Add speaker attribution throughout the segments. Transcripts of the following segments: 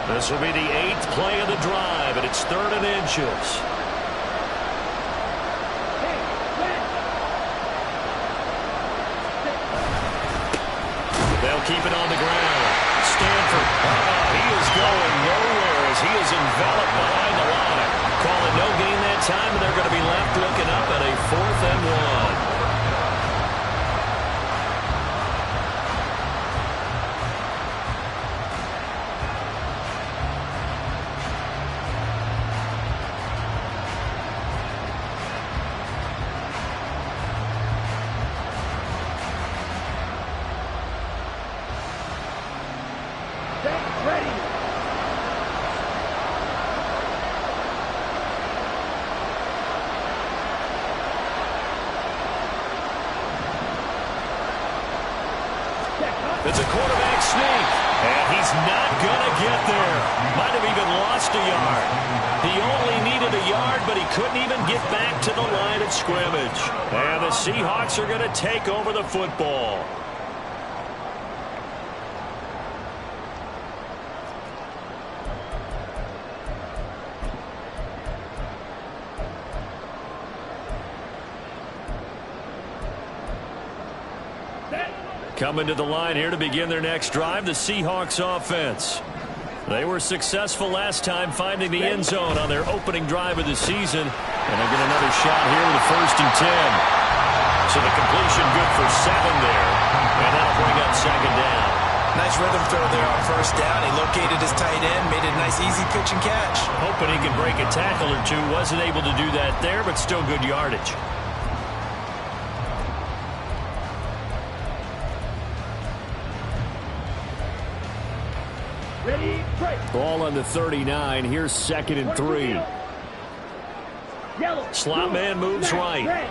Speaker 1: This will be the 8th play of the drive, and it's 3rd and inches. They'll keep it on the ground. Stanford, he is going nowhere as he is enveloped behind the line. Calling no gain that time, and they're going to be left looking up at a 4th and 1. It's a quarterback sneak, and he's not going to get there. Might have even lost a yard. He only needed a yard, but he couldn't even get back to the line of scrimmage. And the Seahawks are going to take over the football. Coming to the line here to begin their next drive, the Seahawks offense. They were successful last time finding the end zone on their opening drive of the season. And they get another shot here with a 1st and 10. So the completion good for 7 there. And that'll bring up 2nd down.
Speaker 2: Nice rhythm throw there on 1st down. He located his tight end, made it a nice easy pitch and catch.
Speaker 1: Hoping he can break a tackle or two. Wasn't able to do that there, but still good yardage. Ball on the 39. Here's 2nd and 3. Slot man moves right.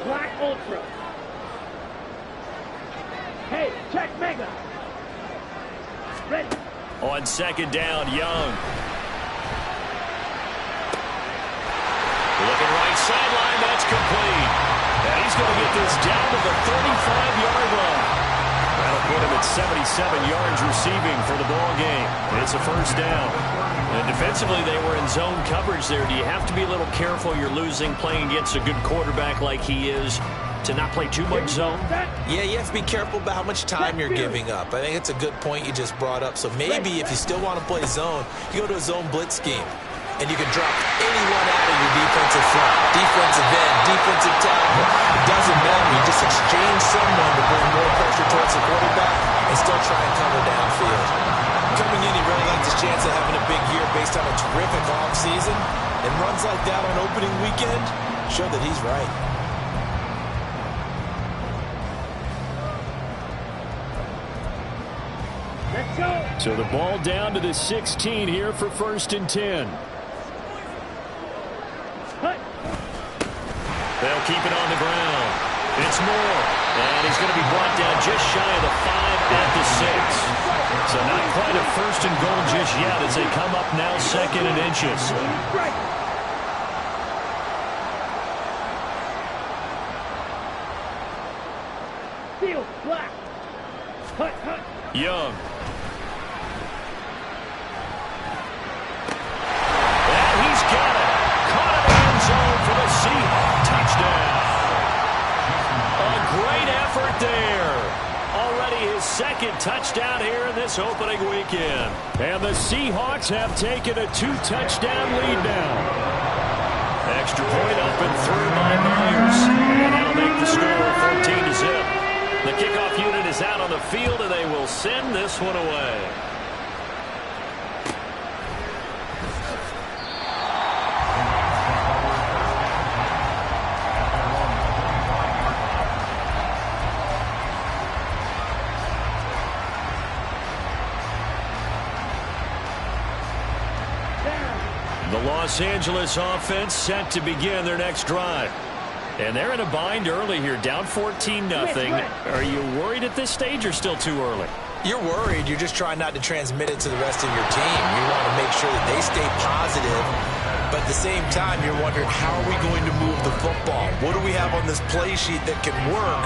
Speaker 3: Black Ultra. Hey, check Mega. Ready.
Speaker 1: On 2nd down, Young. Looking right sideline. That's complete. And he's going to get this down to the 35-yard line. That'll put him at 77 yards receiving for the ball game. It's a 1st down. And defensively, they were in zone coverage there. Do you have to be a little careful? You're losing playing against a good quarterback like he is to not play too much zone?
Speaker 2: Yeah, you have to be careful about how much time you're giving up. I think it's a good point you just brought up. So maybe if you still want to play zone, you go to a zone blitz scheme. And you can drop anyone out of your defensive front, defensive end, defensive tackle. It doesn't matter. You just exchange someone to bring more pressure towards the quarterback and still try and cover downfield. Coming in, he really likes his chance of having a big year based on a terrific offseason. And runs like that on opening weekend show that he's right.
Speaker 3: Let's go.
Speaker 1: So the ball down to the 16 here for 1st and 10. They'll keep it on the ground. It's Moore. And he's going to be brought down just shy of the 5 at the 6. So not quite a 1st and goal just yet as they come up now 2nd and inches.
Speaker 3: Field black. Hut.
Speaker 1: Young. And he's got it. Caught in the end zone for the Seahawks. Touchdown. A great effort there. Already his 2nd touchdown here in this opening weekend. And the Seahawks have taken a 2-touchdown lead now. Extra point up and through by Myers. And that'll make the score 14-0. The kickoff unit is out on the field, and they will send this one away. The Los Angeles offense set to begin their next drive. And they're in a bind early here, down 14-0. Are you worried at this stage or still too early?
Speaker 2: You're worried. You're just trying not to transmit it to the rest of your team. You want to make sure that they stay positive, But at the same time, you're wondering, how are we going to move the football? What do we have on this play sheet that can work?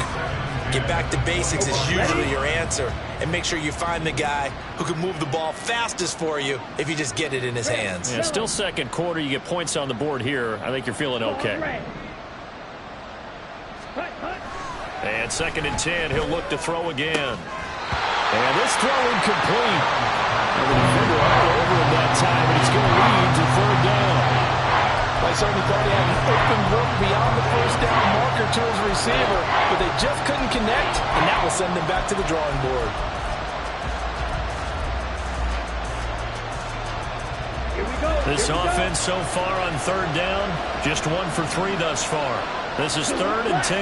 Speaker 2: Get back to basics is usually your answer. And make sure you find the guy who can move the ball fastest for you if you just get it in his hands.
Speaker 1: Yeah, still second quarter. You get points on the board here. I think you're feeling okay. And 2nd and 10. He'll look to throw again. And this throw incomplete. And the defender all over him that time, and he's going to lead to 3rd down.
Speaker 4: I certainly thought he had an open look beyond the 1st down marker to his receiver, but they just couldn't connect, and that will send them back to the drawing board.
Speaker 3: Here we go.
Speaker 1: This offense so far on 3rd down, just 1 for 3 thus far. This is 3rd and 10.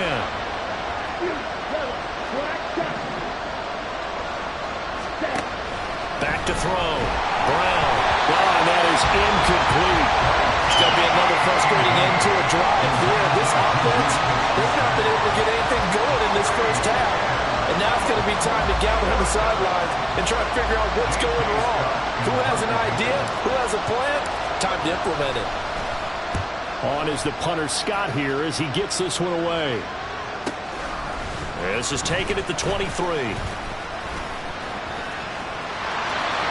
Speaker 1: Back to throw. Brown. And that is incomplete.
Speaker 4: It's going to be another frustrating end to a drive there. This offense, they've not been able to get anything going in this 1st half. And now it's going to be time to gather on the sidelines and try to figure out what's going wrong. Who has an idea? Who has a plan? Time to implement it.
Speaker 1: On is the punter Scott here as he gets this one away. This is taken at the 23.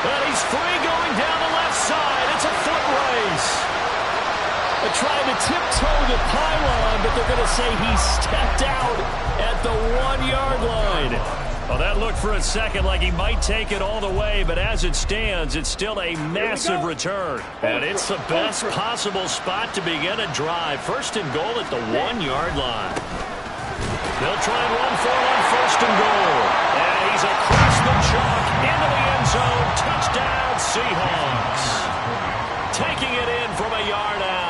Speaker 1: And he's free going down the left side. It's a foot race. They're trying to tiptoe the pylon, but they're going to say he stepped out at the 1-yard line. Well, that looked for a second like he might take it all the way, but as it stands, it's still a massive return. And it's the best possible spot to begin a drive. 1st and goal at the 1-yard line. They'll try and run for it on 1st and goal. And he's across the chalk into the end zone. Touchdown, Seahawks. Taking it in from a yard out.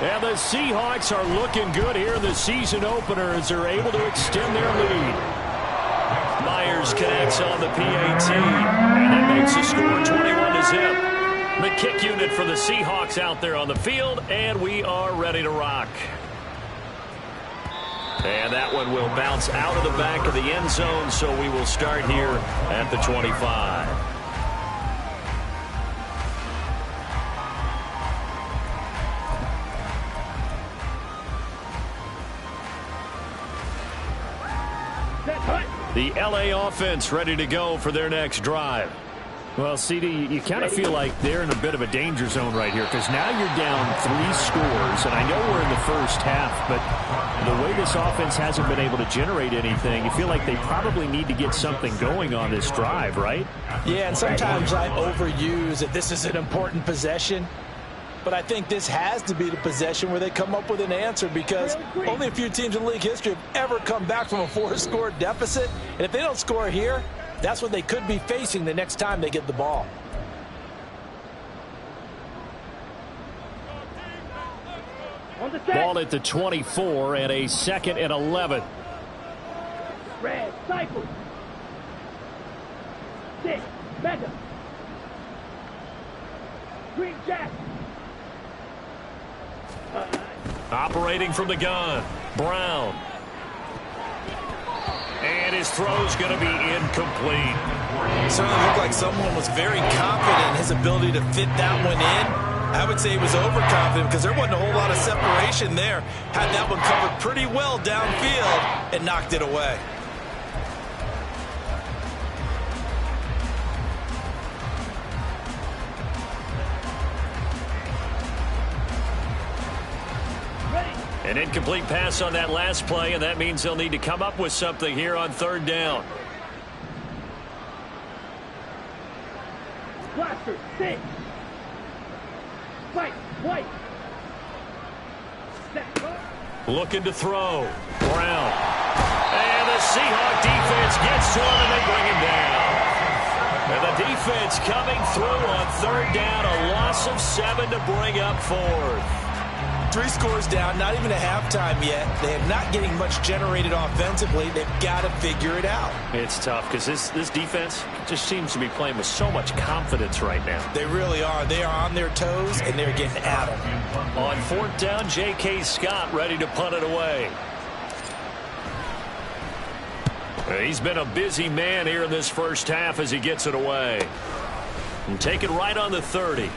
Speaker 1: And the Seahawks are looking good here in the season opener as they're able to extend their lead. Myers connects on the PAT, and it makes the score 21-0. The kick unit for the Seahawks out there on the field, and we are ready to rock. And that one will bounce out of the back of the end zone, so we will start here at the 25. The LA offense ready to go for their next drive. Well, CD, you kind of feel like they're in a bit of a danger zone right here because now you're down 3 scores, and I know we're in the 1st half, but the way this offense hasn't been able to generate anything, you feel like they probably need to get something going on this drive, right?
Speaker 4: Yeah, and sometimes I overuse that this is an important possession. But I think this has to be the possession where they come up with an answer because only a few teams in league history have ever come back from a 4-score deficit. And if they don't score here, that's what they could be facing the next time they get the ball.
Speaker 1: Ball at the 24 and a 2nd and 11.
Speaker 3: Red, cycle. 6, mega. Green jack.
Speaker 1: Operating from the gun, Brown. And his throw's going to be incomplete.
Speaker 2: It certainly looked like someone was very confident in his ability to fit that one in. I would say he was overconfident because there wasn't a whole lot of separation there. Had that one covered pretty well downfield and knocked it away.
Speaker 1: An incomplete pass on that last play, and that means they'll need to come up with something here on 3rd down.
Speaker 3: Blaster, 6. Fight, white.
Speaker 1: Looking to throw. Brown. And the Seahawk defense gets to him, and they bring him down. And the defense coming through on 3rd down. A loss of 7 to bring up 4th.
Speaker 2: 3 scores down, not even a halftime yet. They are not getting much generated offensively. They've got to figure it out.
Speaker 1: It's tough because this defense just seems to be playing with so much confidence right now.
Speaker 2: They really are. They are on their toes, and they're getting at them.
Speaker 1: On 4th down, J.K. Scott ready to punt it away. He's been a busy man here in this 1st half as he gets it away. And take it right on the 30.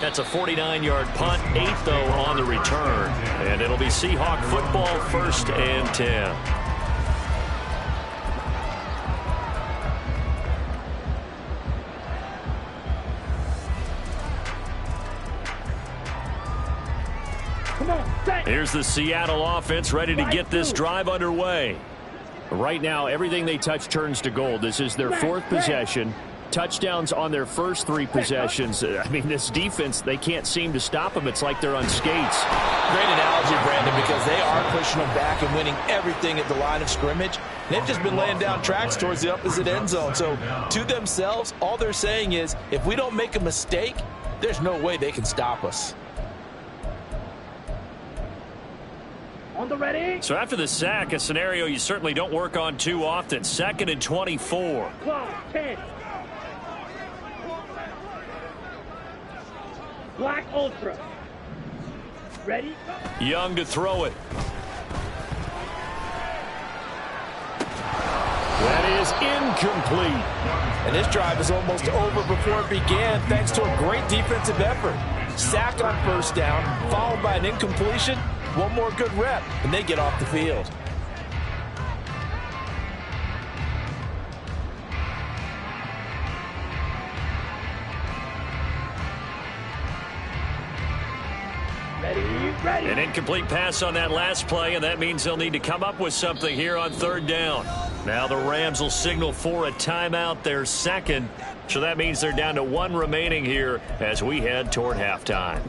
Speaker 1: That's a 49-yard punt, 8, though, on the return. And it'll be Seahawk football, 1st and 10. Here's the Seattle offense ready to get this drive underway. Right now, everything they touch turns to gold. This is their 4th possession. Touchdowns on their first 3 possessions. I mean, this defense, they can't seem to stop them. It's like they're on skates.
Speaker 4: Great analogy, Brandon, because they are pushing them back and winning everything at the line of scrimmage. They've just been laying down tracks towards the opposite end zone. So, to themselves, all they're saying is, if we don't make a mistake, there's no way they can stop us.
Speaker 3: On the ready.
Speaker 1: So after the sack, a scenario you certainly don't work on too often. 2nd and 24.
Speaker 3: Clock 10. Black Ultra. Ready?
Speaker 1: Young to throw it. That is incomplete.
Speaker 4: And this drive is almost over before it began thanks to a great defensive effort. Sack on 1st down, followed by an incompletion. One more good rep, and they get off the field.
Speaker 3: Ready.
Speaker 1: An incomplete pass on that last play, and that means they'll need to come up with something here on 3rd down. Now the Rams will signal for a timeout, their 2nd. So that means they're down to 1 remaining here as we head toward halftime.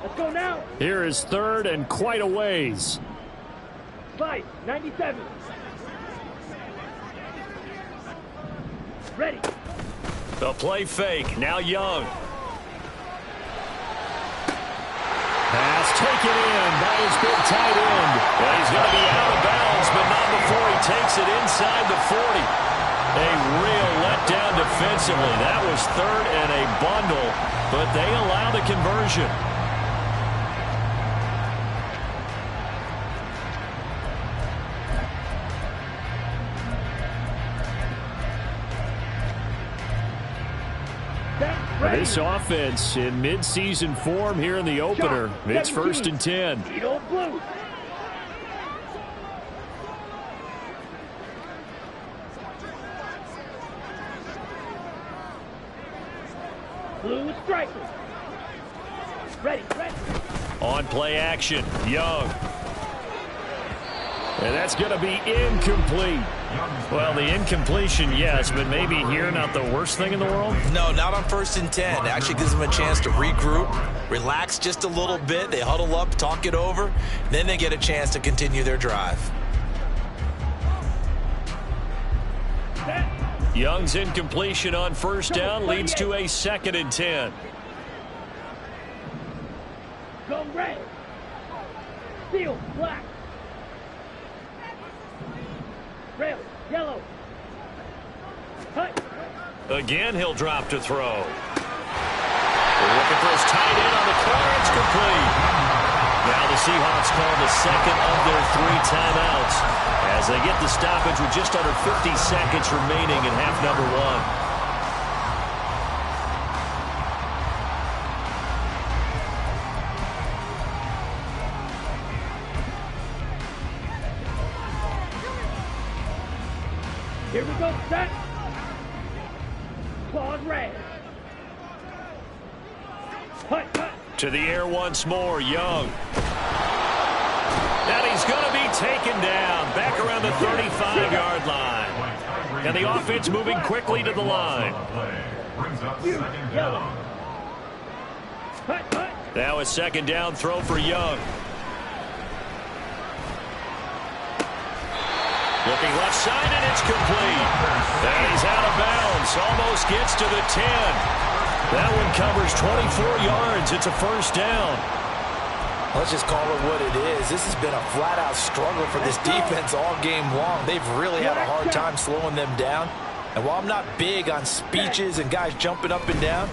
Speaker 3: Let's go now.
Speaker 1: Here is 3rd and quite a ways.
Speaker 3: Slice, 97. Ready.
Speaker 1: The play fake. Now Young. Pass taken in by his big tight end. Well, he's going to be out of bounds, but not before he takes it inside the 40. A real letdown defensively. That was 3rd and a bundle, but they allow the conversion. This offense in midseason form here in the opener. It's 1st and 10.
Speaker 3: Blue. Blue striker. Ready.
Speaker 1: On play action, Young. And that's going to be incomplete. Well, the incompletion, yes, but maybe here not the worst thing in the world?
Speaker 2: No, not on 1st and 10. It actually gives them a chance to regroup, relax just a little bit. They huddle up, talk it over. Then they get a chance to continue their drive.
Speaker 1: Young's incompletion on 1st down leads to a 2nd and 10.
Speaker 3: Go red. Steel, black. Rail, yellow. Cut.
Speaker 1: Again, he'll drop to throw. They're looking for his tight end on the corner. It's complete. Now the Seahawks call the 2nd of their 3 timeouts as they get the stoppage with just under 50 seconds remaining in half number 1.
Speaker 3: Here we go, set. Claws red. Cut.
Speaker 1: To the air once more, Young. And he's going to be taken down back around the 35-yard line. And the offense moving quickly to the line.
Speaker 3: Yellow. Cut.
Speaker 1: Now a 2nd down throw for Young. Looking left side, and it's complete. And he's out of bounds. Almost gets to the 10. That one covers 24 yards. It's a 1st down.
Speaker 4: Let's just call it what it is. This has been a flat-out struggle for this defense all game long. They've really had a hard time slowing them down. And while I'm not big on speeches and guys jumping up and down,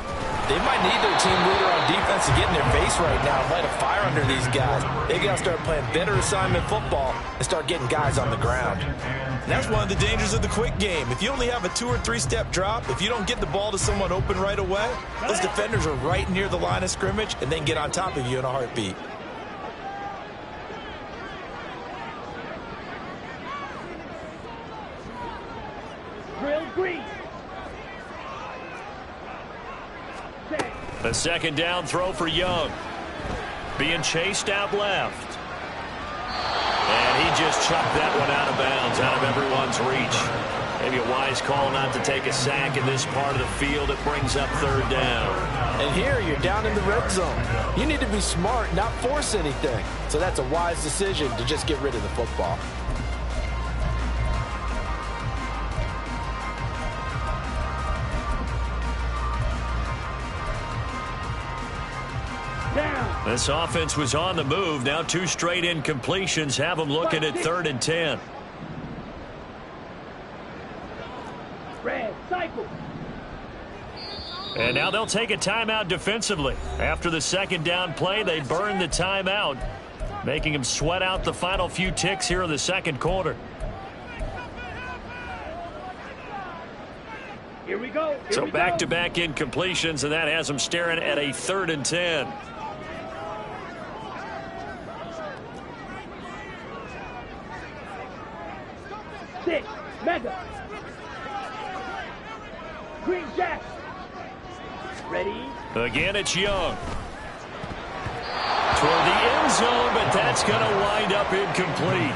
Speaker 4: they might need their team leader on defense to get in their face right now and light a fire under these guys. They got to start playing better assignment football and start getting guys on the ground.
Speaker 2: And that's one of the dangers of the quick game. If you only have a 2- or 3-step drop, if you don't get the ball to someone open right away, those defenders are right near the line of scrimmage and then get on top of you in a heartbeat.
Speaker 3: Drill green.
Speaker 1: The second down throw for Young. Being chased out left. And he just chucked that one out of bounds, out of everyone's reach. Maybe a wise call not to take a sack in this part of the field. It brings up third down.
Speaker 4: And here you're down in the red zone. You need to be smart, not force anything. So that's a wise decision to just get rid of the football.
Speaker 1: This offense was on the move. Now 2 straight incompletions have them looking at 3rd and 10.
Speaker 3: Red, cycle.
Speaker 1: And now they'll take a timeout defensively. After the second down play, they burn the timeout, making them sweat out the final few ticks here in the second quarter.
Speaker 3: Here we go.
Speaker 1: So back-to-back incompletions, and that has them staring at a 3rd and 10.
Speaker 3: Mega. Green Jack. Ready?
Speaker 1: Again, it's Young. Toward the end zone, but that's going to wind up incomplete.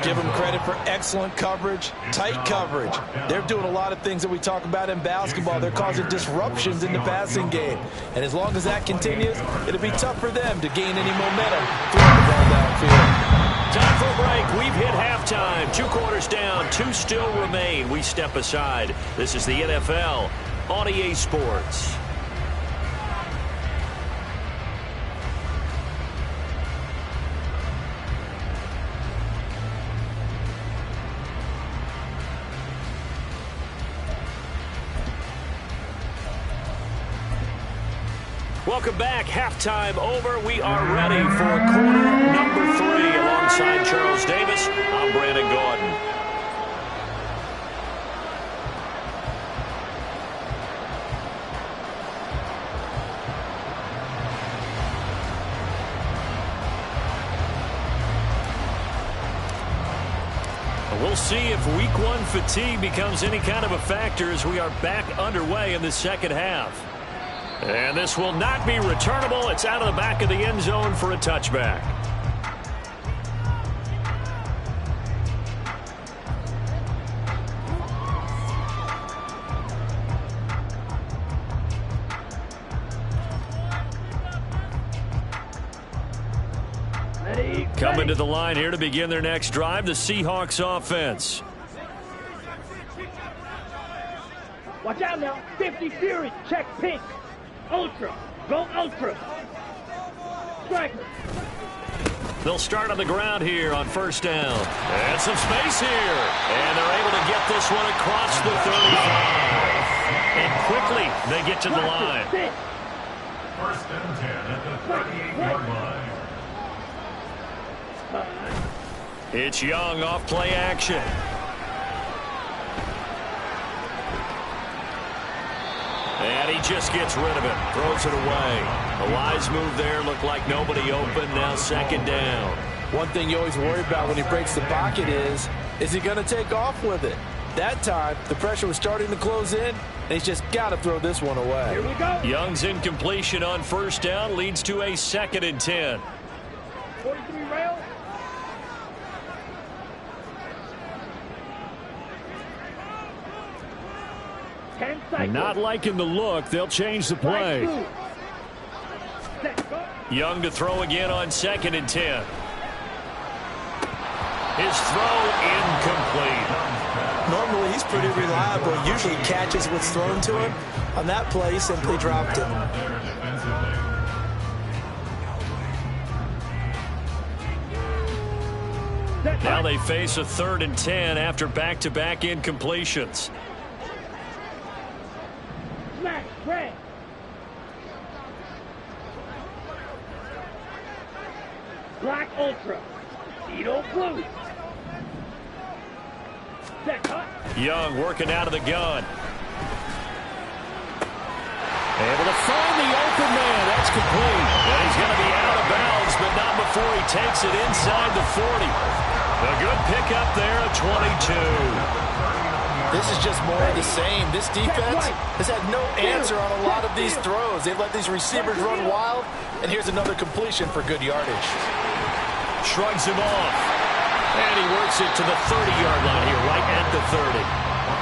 Speaker 4: Give them credit for excellent coverage, tight coverage. They're doing a lot of things that we talk about in basketball. They're causing disruptions in the passing game. And as long as that continues, it'll be tough for them to gain any momentum throwing the ball downfield.
Speaker 1: Time for a break. We've hit halftime. 2 quarters down. 2 still remain. We step aside. This is the NFL on EA Sports. Welcome back. Halftime over. We are ready for quarter number 3. Alongside Charles Davis, I'm Brandon Gordon. We'll see if week 1 fatigue becomes any kind of a factor as we are back underway in the second half. And this will not be returnable. It's out of the back of the end zone for a touchback. Coming to the line here to begin their next drive, the Seahawks offense.
Speaker 3: Watch out now. 50 Fury. Check pink. Ultra. Go ultra. Striker.
Speaker 1: They'll start on the ground here on first down. And some space here. And they're able to get this one across the 35. And quickly they get to the line.
Speaker 5: First and 10 at the 38-yard line.
Speaker 1: It's Young off play action. And he just gets rid of it. Throws it away. A wise move there. Looked like nobody open. Now second down.
Speaker 4: One thing you always worry about when he breaks the pocket is he going to take off with it? That time, the pressure was starting to close in, and he's just got to throw this one away.
Speaker 3: Here we go.
Speaker 1: Young's incompletion on first down leads to a 2nd and 10.
Speaker 3: 43 rail.
Speaker 1: Not liking the look. They'll change the play. Young to throw again on 2nd and 10. His throw incomplete.
Speaker 2: Normally, he's pretty reliable. Usually catches what's thrown to him. On that play, he simply dropped it.
Speaker 1: Now they face a 3rd and 10 after back-to-back incompletions.
Speaker 3: Smash, grab. Black Ultra. Edo Blue. Set cut.
Speaker 1: Young working out of the gun. Able to find the open man. That's complete. And he's going to be out of bounds, but not before he takes it inside the 40. A good pickup there at 22.
Speaker 4: This is just more of the same. This defense has had no answer on a lot of these throws. They've let these receivers run wild, and here's another completion for good yardage.
Speaker 1: Shrugs him off. And he works it to the 30-yard line here, right at the 30.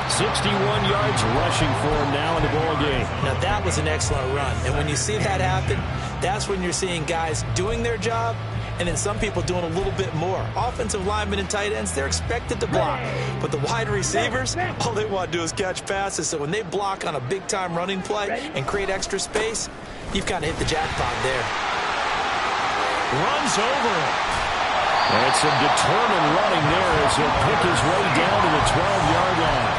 Speaker 1: 61 yards rushing for him now in the ball game.
Speaker 2: Now, that was an excellent run. And when you see that happen, that's when you're seeing guys doing their job and then some people doing a little bit more. Offensive linemen and tight ends, they're expected to block. But the wide receivers, all they want to do is catch passes. So when they block on a big-time running play and create extra space, you've kind of hit the jackpot there.
Speaker 1: Runs over him. And some determined running there as he'll pick his way down to the 12-yard line.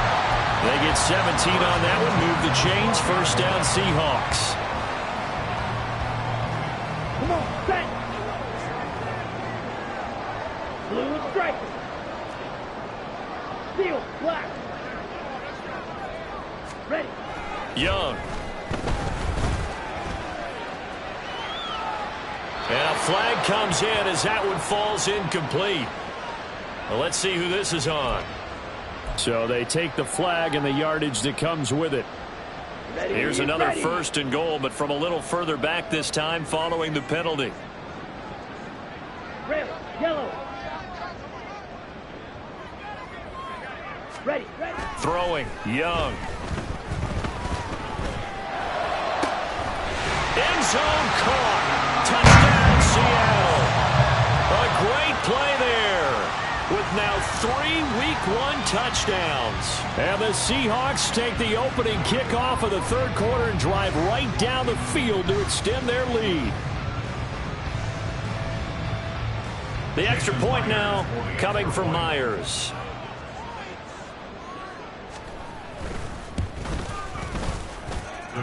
Speaker 1: They get 17 on that one, move the chains, first down Seahawks.
Speaker 3: Come on, set. Blue and striker. Steel, black. Ready.
Speaker 1: Young. And a flag comes in as that one falls incomplete. Well, let's see who this is on. So they take the flag and the yardage that comes with it.
Speaker 3: Ready.
Speaker 1: Here's another
Speaker 3: Ready.
Speaker 1: first and goal, but from a little further back this time following the penalty.
Speaker 3: Red, yellow. Ready, ready.
Speaker 1: Throwing, Young. End zone caught. Touchdown, Seattle. A great play there with now 3 Week 1 touchdowns. And the Seahawks take the opening kickoff of the third quarter and drive right down the field to extend their lead. The extra point now coming from Myers.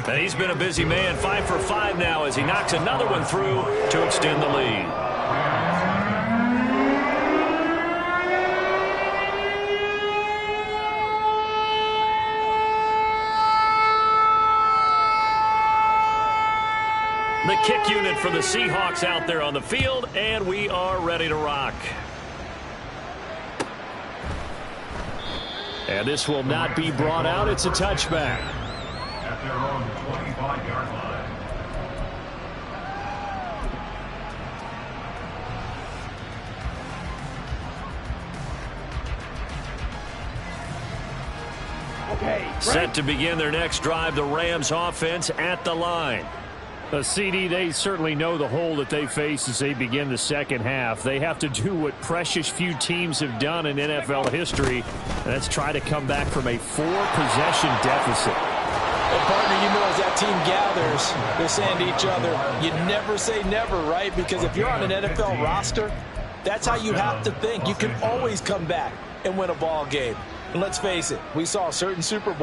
Speaker 1: And he's been a busy man, 5 for 5 now as he knocks another one through to extend the lead. The kick unit for the Seahawks out there on the field, and we are ready to rock. And this will not be brought out. It's a touchback.
Speaker 5: At their own 25-yard line.
Speaker 3: Okay.
Speaker 1: Set to begin their next drive, the Rams offense at the line.
Speaker 6: CD, they certainly know the hole that they face as they begin the second half. They have to do what precious few teams have done in NFL history, and that's try to come back from a 4-possession deficit.
Speaker 4: Well, partner, you know, as that team gathers, they're saying to each other, you never say never, right? Because if you're on an NFL roster, that's how you have to think. You can always come back and win a ball game. And let's face it, we saw certain Super Bowl